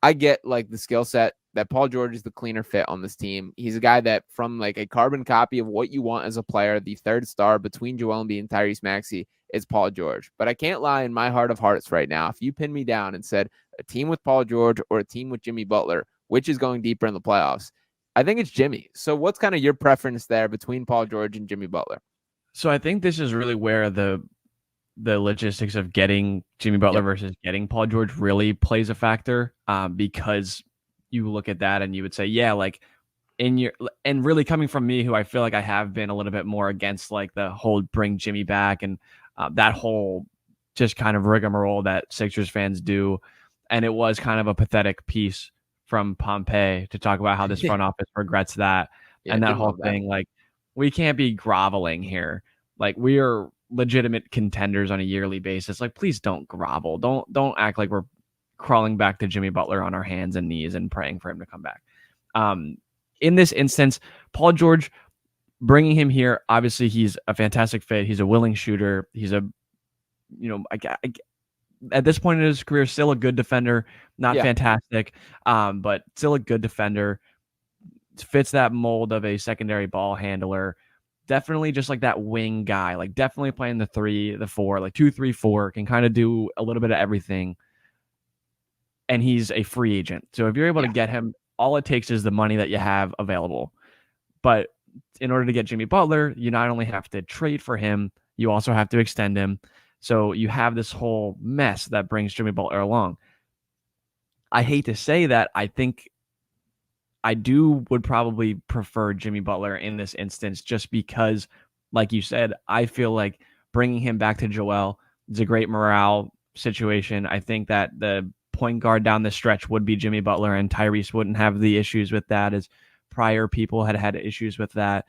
I get like the skill set that Paul George is the cleaner fit on this team. He's a guy that from like a carbon copy of what you want as a player, the third star between Joel Embiid and Tyrese Maxey is Paul George. But I can't lie, in my heart of hearts right now, if you pin me down and said a team with Paul George or a team with Jimmy Butler, which is going deeper in the playoffs, I think it's Jimmy. So what's kind of your preference there between Paul George and Jimmy Butler? So I think this is really where the logistics of getting Jimmy Butler versus getting Paul George really plays a factor, because you look at that and you would say, yeah, like and really coming from me, who I feel like I have been a little bit more against like the whole bring Jimmy back and that whole just kind of rigmarole that Sixers fans do. And it was kind of a pathetic piece from Pompey to talk about how this front office regrets that. And that whole thing, like, we can't be groveling here. Like, we are legitimate contenders on a yearly basis. Like, please don't grovel. Don't act like we're crawling back to Jimmy Butler on our hands and knees and praying for him to come back. In this instance, Paul George, bringing him here, obviously he's a fantastic fit. He's a willing shooter. He's a, at this point in his career, still a good defender, not fantastic, but still a good defender. Fits that mold of a secondary ball handler. Definitely just like that wing guy, like definitely playing the 3, the 4, like 2, 3, 4, can kind of do a little bit of everything. And he's a free agent. So if you're able to get him, all it takes is the money that you have available. But in order to get Jimmy Butler, you not only have to trade for him, you also have to extend him. So you have this whole mess that brings Jimmy Butler along. I hate to say that. I think I would probably prefer Jimmy Butler in this instance, just because, like you said, I feel like bringing him back to Joel is a great morale situation. I think that the point guard down the stretch would be Jimmy Butler, and Tyrese wouldn't have the issues with that as prior people had issues with that.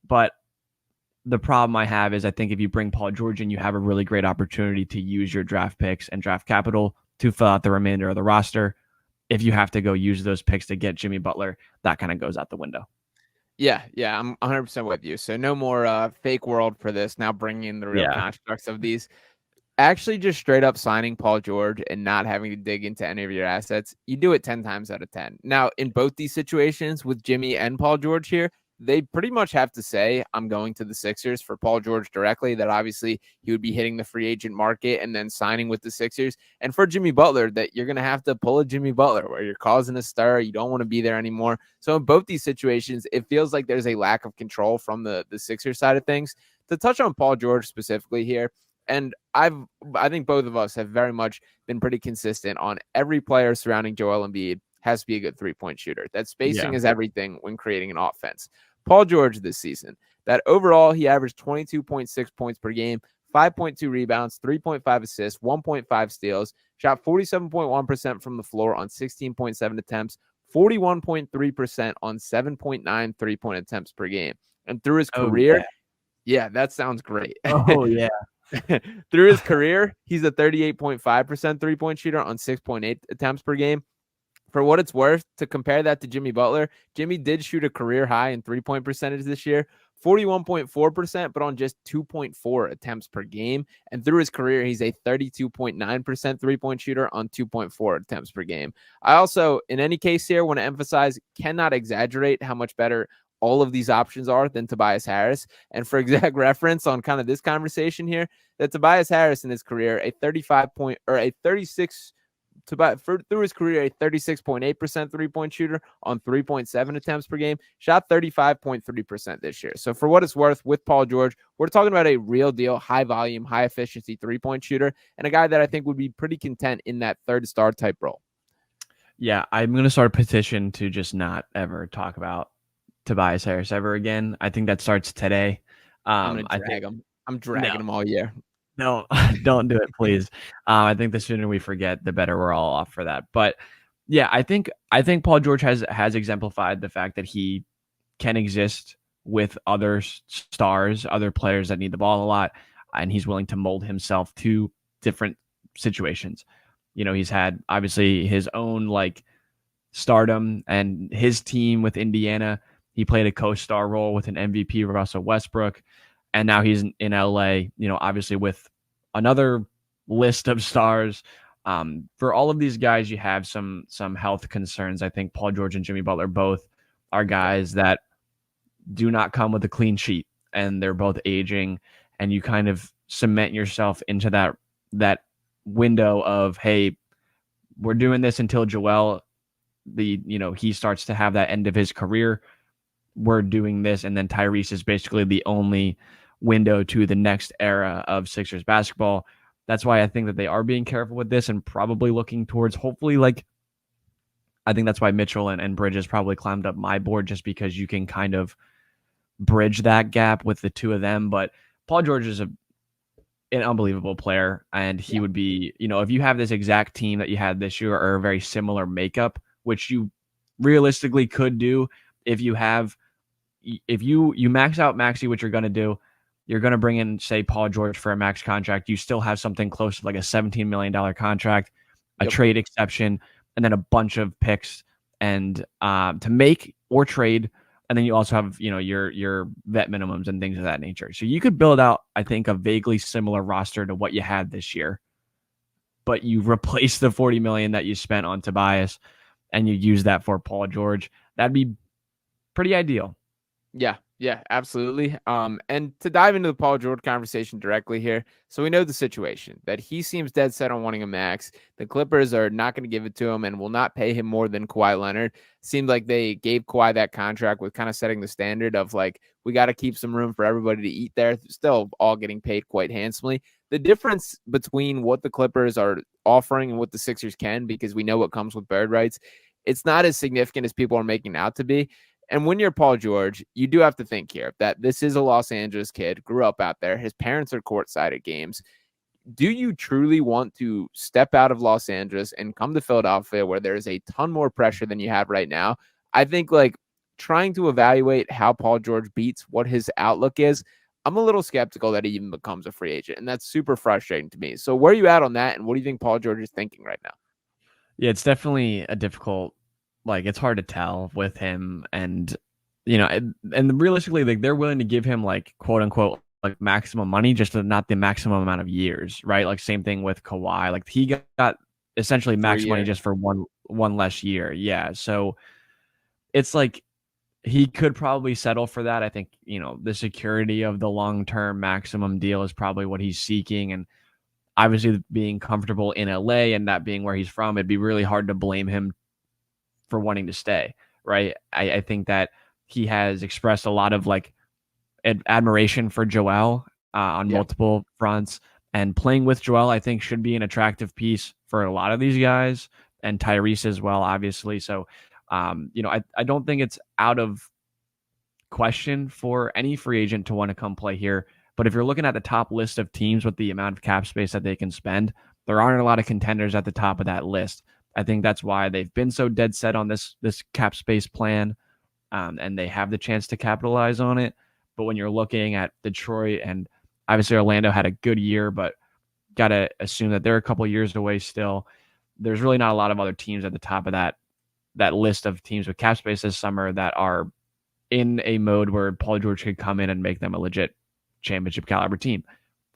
But the problem I have is I think if you bring Paul George in, you have a really great opportunity to use your draft picks and draft capital to fill out the remainder of the roster. If you have to go use those picks to get Jimmy Butler, that kind of goes out the window. Yeah, I'm 100% with you. So no more fake world for this. Now bringing in the real constructs of these. Actually, just straight up signing Paul George and not having to dig into any of your assets, you do it 10 times out of 10. Now, in both these situations with Jimmy and Paul George here, they pretty much have to say, I'm going to the Sixers. For Paul George directly, that obviously he would be hitting the free agent market and then signing with the Sixers. And for Jimmy Butler, that you're going to have to pull a Jimmy Butler where you're causing a stir. You don't want to be there anymore. So in both these situations, it feels like there's a lack of control from the Sixers side of things. To touch on Paul George specifically here, and I think both of us have very much been pretty consistent on every player surrounding Joel Embiid has to be a good three-point shooter. That spacing is everything when creating an offense. Paul George this season, that overall he averaged 22.6 points per game, 5.2 rebounds, 3.5 assists, 1.5 steals, shot 47.1% from the floor on 16.7 attempts, 41.3% on 7.9 three-point attempts per game. And through his career, that sounds great. Oh, yeah. Through his career, he's a 38.5% three-point shooter on 6.8 attempts per game. For what it's worth, to compare that to Jimmy Butler, Jimmy did shoot a career high in three-point percentage this year, 41.4%, but on just 2.4 attempts per game. And through his career, he's a 32.9% three-point shooter on 2.4 attempts per game. I also, in any case here, want to emphasize, cannot exaggerate how much better all of these options are than Tobias Harris. And for exact reference on kind of this conversation here, that Tobias Harris in his career, through his career, a 36.8% three-point shooter on 3.7 attempts per game, shot 35.3% this year. So for what it's worth, with Paul George, we're talking about a real deal, high volume, high efficiency three-point shooter, and a guy that I think would be pretty content in that third star type role. Yeah, I'm going to start a petition to just not ever talk about Tobias Harris ever again. I think that starts today. I'm going to drag him. I'm dragging him all year. No, don't do it, please. I think the sooner we forget, the better we're all off for that. But yeah, I think Paul George has exemplified the fact that he can exist with other stars, other players that need the ball a lot, and he's willing to mold himself to different situations. You know, he's had obviously his own like stardom, and his team with Indiana, he played a co-star role with an MVP, Russell Westbrook. And now he's in LA, you know, obviously with another list of stars, For all of these guys, you have some health concerns. I think Paul George and Jimmy Butler both are guys that do not come with a clean sheet, and they're both aging, and you kind of cement yourself into that window of, hey, we're doing this until Joel, he starts to have that end of his career. We're doing this, and then Tyrese is basically the only window to the next era of Sixers basketball. That's why I think that they are being careful with this and probably looking towards, hopefully, I think that's why Mitchell and Bridges probably climbed up my board, just because you can kind of bridge that gap with the two of them. But Paul George is an unbelievable player, and he would be, if you have this exact team that you had this year, or a very similar makeup, which you realistically could do if you max out Maxey, which you're going to do. You're going to bring in, say, Paul George for a max contract. You still have something close to like a $17 million contract, a trade exception, and then a bunch of picks and to make or trade. And then you also have, your vet minimums and things of that nature. So you could build out, I think, a vaguely similar roster to what you had this year, but you replace the $40 million that you spent on Tobias and you use that for Paul George. That'd be pretty ideal. Yeah, absolutely. And to dive into the Paul George conversation directly here, so we know the situation that he seems dead set on wanting a max. The Clippers are not going to give it to him and will not pay him more than Kawhi Leonard. Seemed like they gave Kawhi that contract with kind of setting the standard of like, we got to keep some room for everybody to eat there. Still all getting paid quite handsomely. The difference between what the Clippers are offering and what the Sixers can, because we know what comes with bird rights, it's not as significant as people are making out to be. And when you're Paul George, you do have to think here that this is a Los Angeles kid, grew up out there. His parents are courtside at games. Do you truly want to step out of Los Angeles and come to Philadelphia, where there is a ton more pressure than you have right now? I think trying to evaluate how Paul George beats what his outlook is, I'm a little skeptical that he even becomes a free agent. And that's super frustrating to me. So where are you at on that? And what do you think Paul George is thinking right now? Yeah, it's definitely a difficult, it's hard to tell with him, and and realistically, they're willing to give him quote unquote maximum money, just not the maximum amount of years, right? Same thing with Kawhi. He got essentially max money just for one less year. Yeah, so it's he could probably settle for that. I think the security of the long-term maximum deal is probably what he's seeking, and obviously being comfortable in LA and that being where he's from, it'd be really hard to blame him for wanting to stay, right? I think that he has expressed a lot of admiration for Joel on multiple fronts, and playing with Joel, I think, should be an attractive piece for a lot of these guys, and Tyrese as well, obviously. So, I don't think it's out of question for any free agent to want to come play here. But if you're looking at the top list of teams with the amount of cap space that they can spend, there aren't a lot of contenders at the top of that list. I think that's why they've been so dead set on this cap space plan, and they have the chance to capitalize on it. But when you're looking at Detroit, and obviously Orlando had a good year, but got to assume that they're a couple years away still. There's really not a lot of other teams at the top of that list of teams with cap space this summer that are in a mode where Paul George could come in and make them a legit championship caliber team.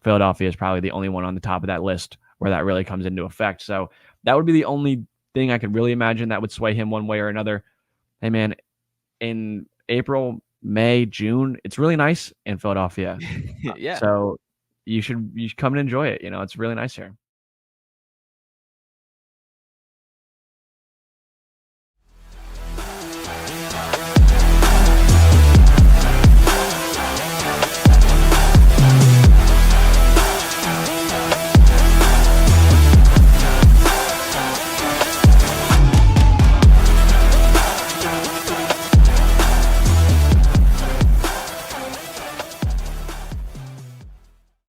Philadelphia is probably the only one on the top of that list where that really comes into effect. So that would be the only thing I could really imagine that would sway him one way or another. Hey man, in April, May, June, it's really nice in Philadelphia. Yeah. So you should come and enjoy it. It's really nice here.